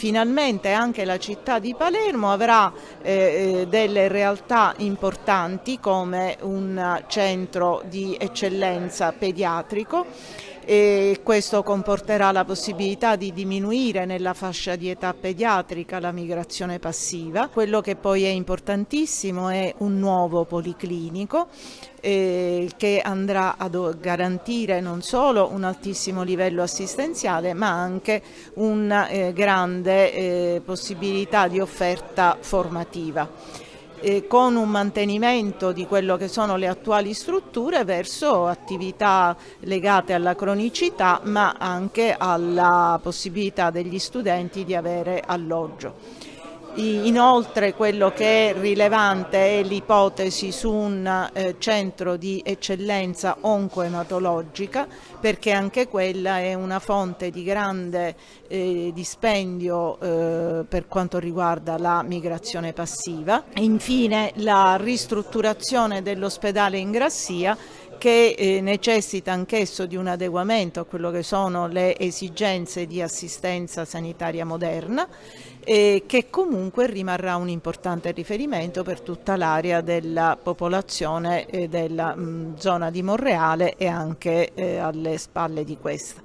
finalmente anche la città di Palermo avrà delle realtà importanti come un centro di eccellenza pediatrico. E questo comporterà la possibilità di diminuire nella fascia di età pediatrica la migrazione passiva. Quello che poi è importantissimo è un nuovo policlinico che andrà a garantire non solo un altissimo livello assistenziale ma anche una grande possibilità di offerta formativa, con un mantenimento di quello che sono le attuali strutture verso attività legate alla cronicità ma anche alla possibilità degli studenti di avere alloggio. Inoltre quello che è rilevante è l'ipotesi su un centro di eccellenza oncoematologica, perché anche quella è una fonte di grande dispendio per quanto riguarda la migrazione passiva. Infine la ristrutturazione dell'ospedale in Grassia, che necessita anch'esso di un adeguamento a quello che sono le esigenze di assistenza sanitaria moderna, che comunque rimarrà un importante riferimento per tutta l'area della popolazione della zona di Monreale e anche alle spalle di questa.